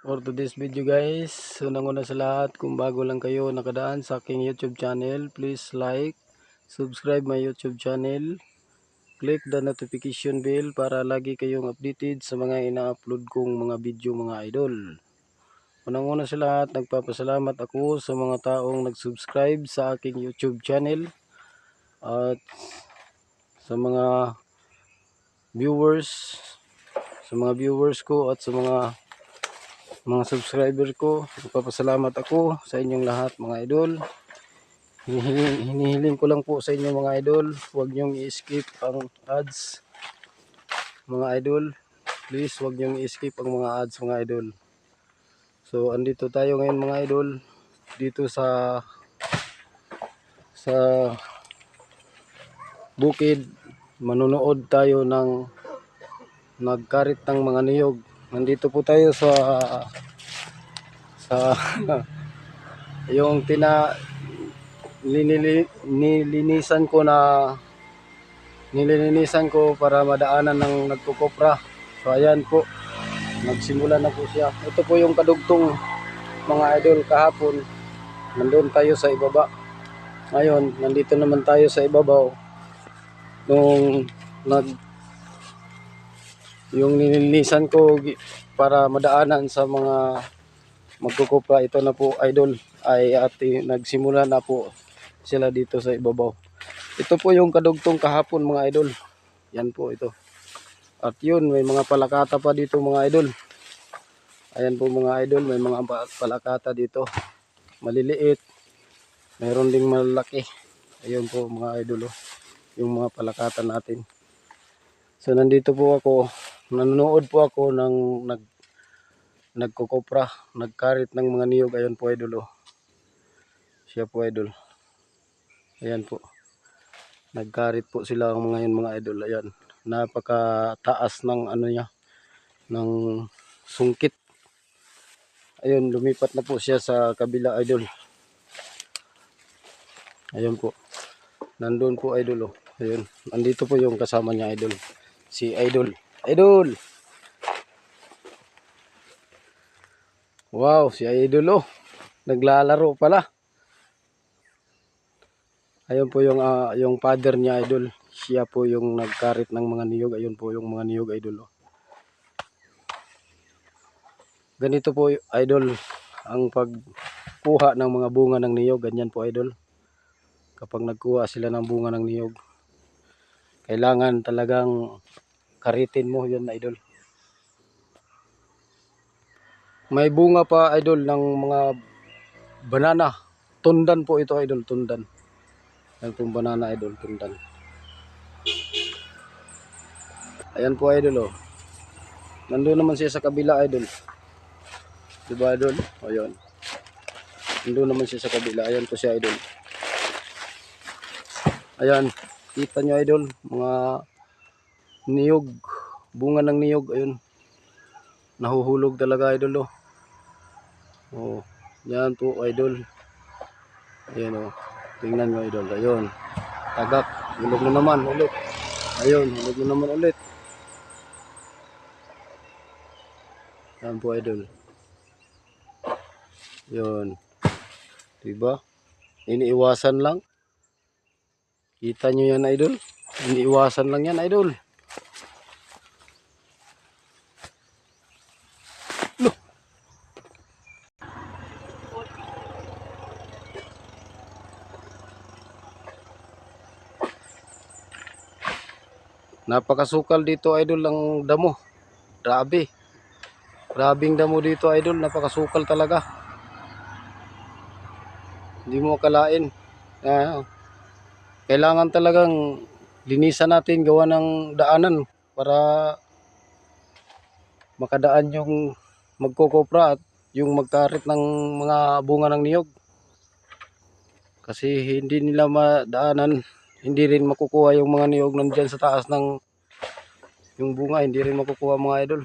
For today's video guys, unang-una sa lahat, kung bago lang kayo nakadaan sa aking YouTube channel, please like, subscribe my YouTube channel, click the notification bell para lagi kayong updated sa mga ina-upload kong mga video mga idol. Unang-una sa lahat, nagpapasalamat ako sa mga taong nag-subscribe sa aking YouTube channel at sa mga viewers, ko at sa mga subscriber ko. Nagpapasalamat ako sa inyong lahat mga idol. Hinihiling ko lang po sa inyo mga idol, huwag nyong i-skip ang ads mga idol. Please huwag nyong i-skip ang mga ads mga idol. So andito tayo ngayon mga idol, dito sa bukid. Manonood tayo ng nagkarit ng mga niyog. Nandito po tayo sa yung nililinisan ko para madaanan ng nagkukopra. So ayan po, nagsimula na po siya. Ito po yung kadugtong mga idol. Kahapon nandun tayo sa ibaba, ngayon nandito naman tayo sa ibabaw. Yung nililinisan ko para madaanan sa mga magkukopra, ito na po idol, ay nagsimula na po sila dito sa ibabaw. Ito po yung kadugtong kahapon mga idol. Yan po ito. At yun, may mga palakata pa dito mga idol. Ayan po mga idol, may mga palakata dito. Maliliit. Mayroon ding malaki. Ayun po mga idol, oh, yung mga palakata natin. So nandito po ako, nanonood po ako ng nagkukopra, nagkarit ng mga niyog. Ayan po idol, oh. Siya po idol. Ayan po. Nagkarit po sila ang mga yun mga idol. Ayan. Napakataas ng ano niya, ng sungkit. Ayun, lumipat na po siya sa kabila idol. Ayun po. Nandun po idol, oh. Ayun. Andito po yung kasama niya idol. Si idol. Idol! Wow, si idol, oh. Naglalaro pala. Ayun po yung father niya idol. Siya po yung nagkarit ng mga niyog. Ayun po yung mga niyog idol, oh. Ganito po idol ang pagkuha ng mga bunga ng niyog. Ganyan po idol. Kapag nagkuha sila ng bunga ng niyog, kailangan talagang karitin mo yun idol. May bunga pa idol ng mga banana. Tundan po ito idol, tundan. Yan pong banana idol, tundan. Ayan po idol, oh. Nandun naman siya sa kabila idol. Diba idol? Ayun. Nandun naman siya sa kabila. Ayan po siya idol. Ayan. Kita nyo idol. Mga niyog. Bunga ng niyog. Ayun. Nahuhulog talaga idol, oh. Oh. Yan po idol. Ayan, oh. Tingnan nyo idol. Ayun. Tagak. Hulog na naman ulit. Ayun. Hulog na naman ulit. Yan po idol. Yun. Diba? Iniiwasan lang. Kita nyo yan idol. Iniiwasan lang yan idol. Loh. Napakasukal dito idol ang damo. Grabe. Grabing damo dito idol. Napakasukal talaga. Hindi mo akalain. Kailangan talagang linisan natin, gawa ng daanan para makadaan yung magkokopra at yung magkarit ng mga bunga ng niyog. Kasi hindi nila madaanan, hindi rin makukuha yung mga niyog nandyan sa taas ng yung bunga, hindi rin makukuha mga idol.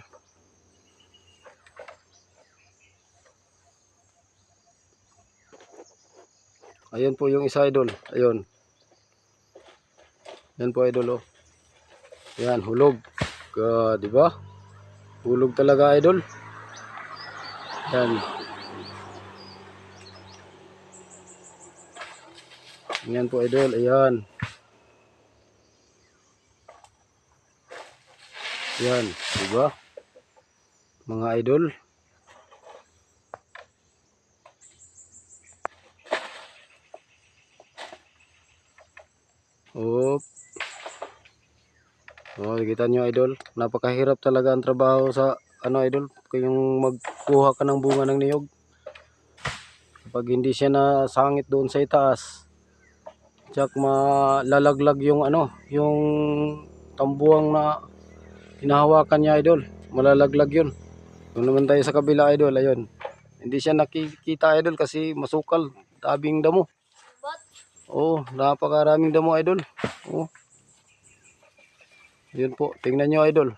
Ayun po yung isa idol. Ayun. Yan po idol, oh. Yan, hulog. Di ba? Hulog talaga idol. Yan. Yan po idol, ayan. Yan, diba? Mga idol. Op. Oh, kita nyo idol, napakahirap talaga ang trabaho sa ano idol, yung magkuha ka ng bunga ng niyog. Kapag hindi siya nasangit doon sa itaas, tsak malalaglag yung ano, yung tambuang na hinahawakan niya idol, malalaglag yun. Doon naman tayo sa kabila idol, ayun. Hindi siya nakikita idol kasi masukal, tabing damo. Oh, napakaraming damo idol. Oh. Yun po, tingnan nyo idol.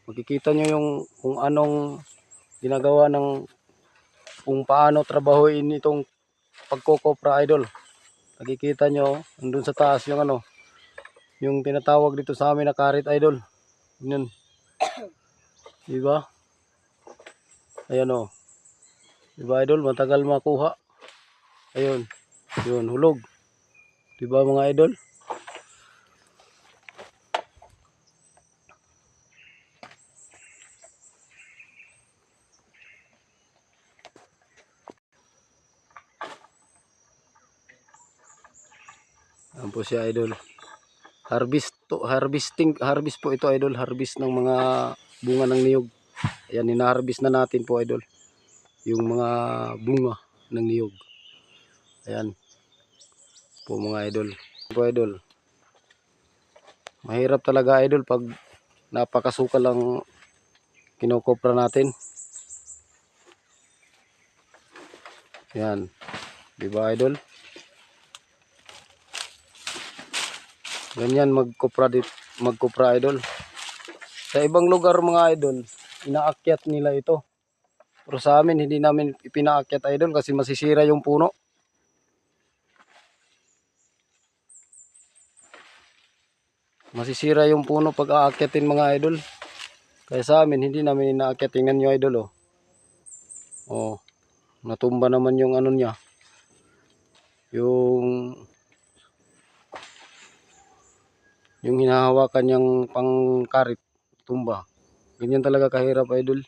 Makikita nyo yung kung anong ginagawa ng kung paano trabahuin itong pagkokopra idol. Nakikita nyo, andun sa taas yung ano, yung tinatawag dito sa amin na karit idol. Yun. Diba? Ayan o. Diba idol, matagal makuha. Ayun. Yun, hulog. Diba mga idol? Ayan po siya idol. Harvest po ito idol, harvest ng mga bunga ng niyog. Ayan, hina-harvest na natin po idol. Yung mga bunga ng niyog. Ayan. Po mga idol. Po idol. Mahirap talaga idol pag napakasukal ang kinokopra natin. Ayan. Diba idol? Ganyan magkopra idol. Sa ibang lugar mga idol, inaakyat nila ito. Pero sa amin, hindi namin ipinaakyat idol kasi masisira yung puno. Masisira yung puno pag aakyatin mga idol. Kaya sa amin, hindi namin inaakyat. Tingnan nyo idol oh. Oh, natumba naman yung ano niya. Yung hinahawakan niyang pangkarit, tumba. Ganyan talaga kahirap idol.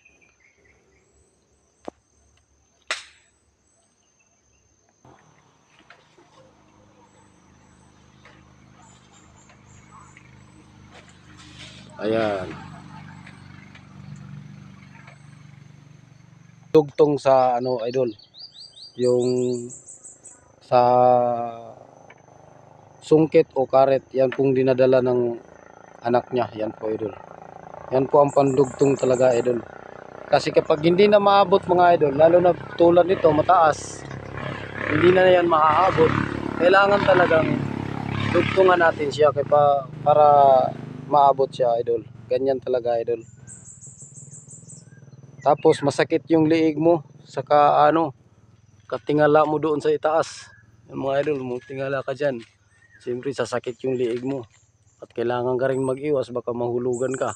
Ayan. Tugtong sa ano idol, yung sa sungkit o karet, yan pong dinadala ng anak niya, yan po idol. Yan po ang pandugtong talaga idol. Kasi kapag hindi na maabot mga idol, lalo na tulad nito mataas, hindi na yan maaabot. Kailangan talagang dugtungan natin siya para maabot siya idol. Ganyan talaga idol. Tapos masakit yung liig mo, saka ano, katingala mo doon sa itaas. Yung mga idol, mo tingala ka dyan. Siyempre sasakit yung liig mo. At kailangan ka rin mag-iwas, baka mahulugan ka.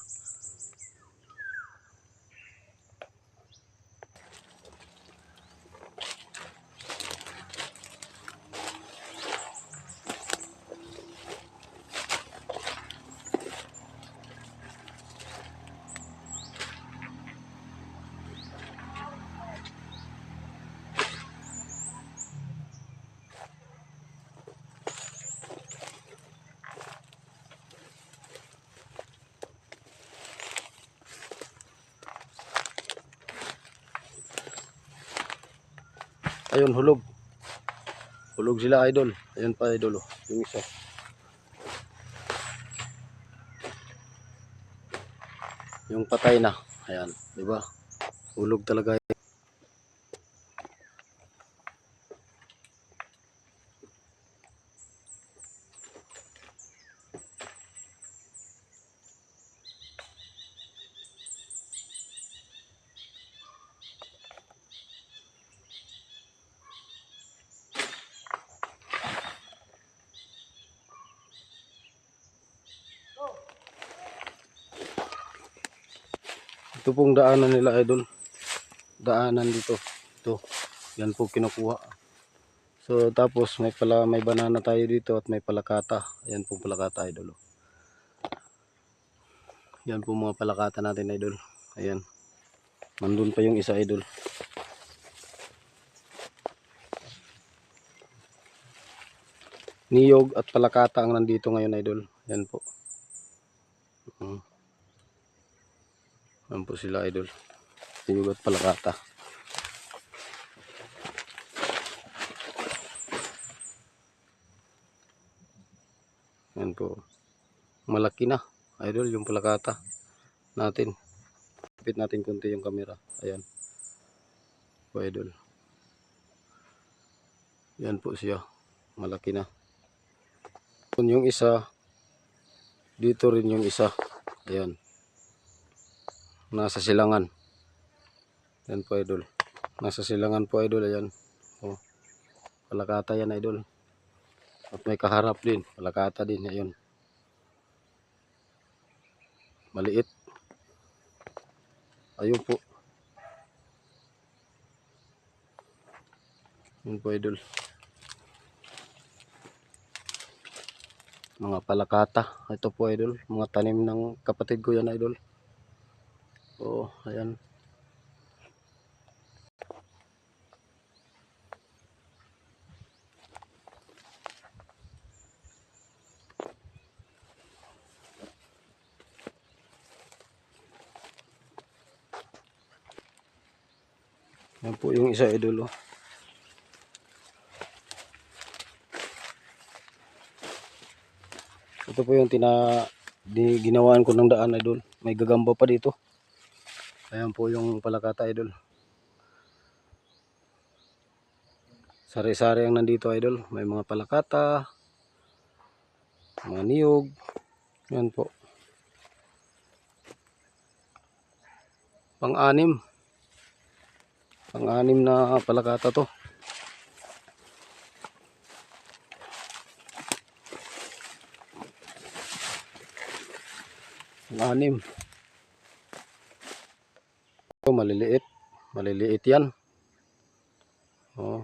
Ayun, hulog. Hulog sila idol. Ayun pa idol oh, yung isa. Yung patay na. Ayan, di ba? Hulog talaga. Ito pong daanan nila idol. Daanan dito. Ito, yan po kinukuha. So tapos may banana tayo dito at may palakata. Ayan po palakata idol. Yan po mga palakata natin idol. Ayan. Nandun pa yung isa idol. Niyog at palakata ang nandito ngayon idol. Yan po. Yan po sila idol. Niyog at palakata. Yan po. Malaki na idol yung palakata natin. Kapit natin konti yung camera. Ayan po idol. Yan po siya. Malaki na. Yung isa. Dito rin yung isa. Ayan. Nasa silangan. Yan po idol. Nasa silangan po idol. Ayan. Oh. Palakata yan idol. At may kaharap din. Palakata din. Ayan. Maliit. Ayun po. Yun po idol. Mga palakata. Ito po idol. Mga tanim ng kapatid ko yan idol. So ayan. Yan po yung isa idol. Oh. Ito po yung ginawaan ko ng daan idol. May gagamba pa dito. Ayan po yung palakata idol. Sari-sari ang nandito idol. May mga palakata. Mga niyog. Yan po. Pang-anim. Pang-anim na palakata to. Pang-anim. Ito maliliit. Maliliit yan. Oh.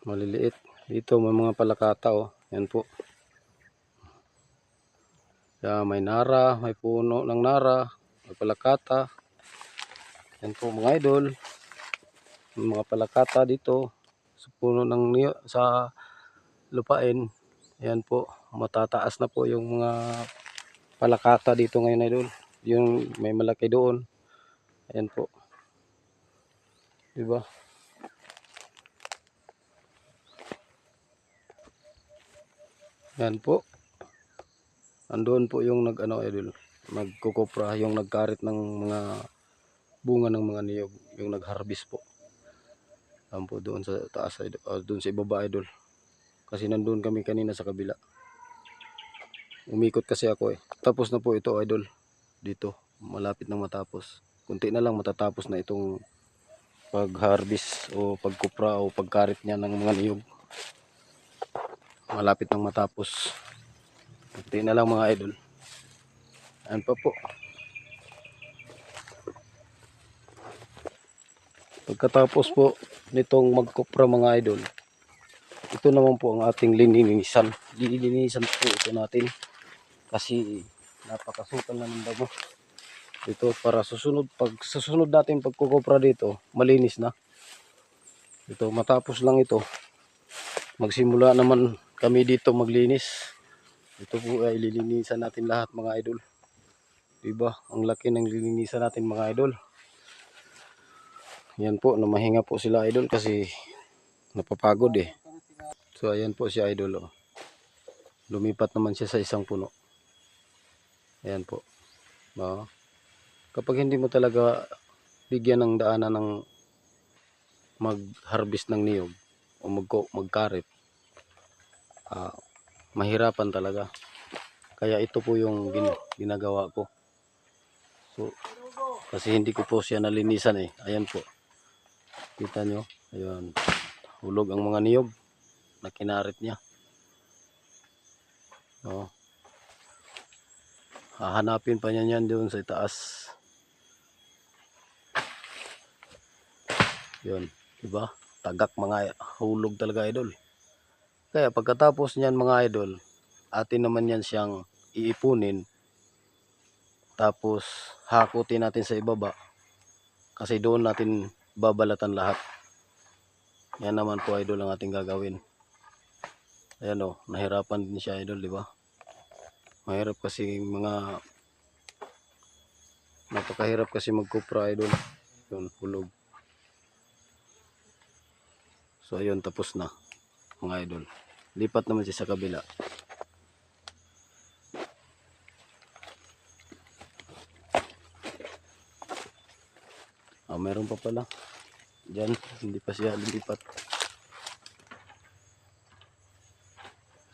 Maliliit. Dito may mga palakata oh. Yan po. Kaya may nara, may puno ng nara, may palakata. Yan po mga idol. May mga palakata dito sa puno ng sa lupain. Yan po, matataas na po yung mga palakata dito ngayon idol. Yung may malaki doon. Ayan po. Diba? Yan po. Andoon po yung idol, nagkukopra, yung nagkarit ng mga bunga ng mga niyog, yung nagharvest po. Yan po doon sa taas idol, doon sa ibaba idol. Kasi nandoon kami kanina sa kabila. Umikot kasi ako eh. Tapos na po ito idol. Dito, malapit nang matapos. Kunti na lang matatapos na itong pag-harvest o pagkupra o pagkarit niya ng mga niyog. Malapit nang matapos. Kunti na lang mga idol. Ayan pa po. Pagkatapos po nitong magkupra mga idol, ito naman po ang ating lininisan. Lilinisan po ito natin kasi napakasukal na ng damo. Ito para pag susunod natin pagkukupra dito, malinis na. Ito matapos lang ito, magsimula naman kami dito maglinis. Ito po ay lilinisan natin lahat mga idol. Diba? Ang laki ng lilinisan natin mga idol. Yan po, namahinga po sila idol kasi napapagod eh. So ayan po si idol oh. Lumipat naman siya sa isang puno. Ayan po. Kapag hindi mo talaga bigyan ng daanan ng mag-harvest ng niyog o magkarit, mahirapan talaga. Kaya ito po yung ginagawa ko. So, kasi hindi ko po siya nalinisan eh. Ayan po. Kita nyo. Ayan. Hulog ang mga niyog na kinarit niya. Oh. Hahanapin pa niya yan doon sa itaas. Yun, di ba? Tagak mga hulog talaga idol. Kaya pagkatapos niyan mga idol, atin naman yan siyang iipunin. Tapos hakutin natin sa ibaba. Kasi doon natin babalatan lahat. Yan naman po idol ang ating gagawin. Ayan o, nahirapan din siya idol, di ba? Mahirap kasi napakahirap kasi magkupra idol. Yun, hulog. So ayun, tapos na mga idol. Lipat naman siya sa kabila. Meron pa pala. Diyan, hindi pa siya lilipat.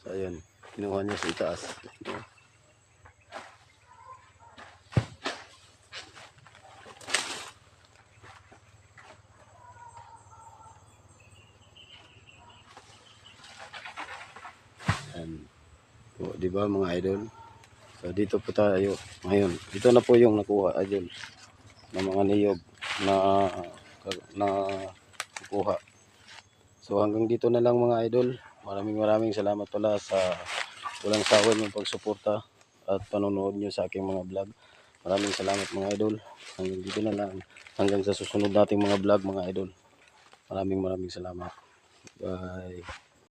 So ayun, kinuha niya sa itaas. Ayan. So, di ba mga idol? So dito po tayo ngayon. Dito na po yung nakuha idol ng mga niyog na kukuha. So hanggang dito na lang mga idol. Maraming salamat pala sa walang sawa niyong pagsuporta at panonood niyo sa aking mga vlog. Maraming salamat mga idol. Hanggang dito na lang. Hanggang sa susunod nating mga vlog mga idol. Maraming salamat. Bye.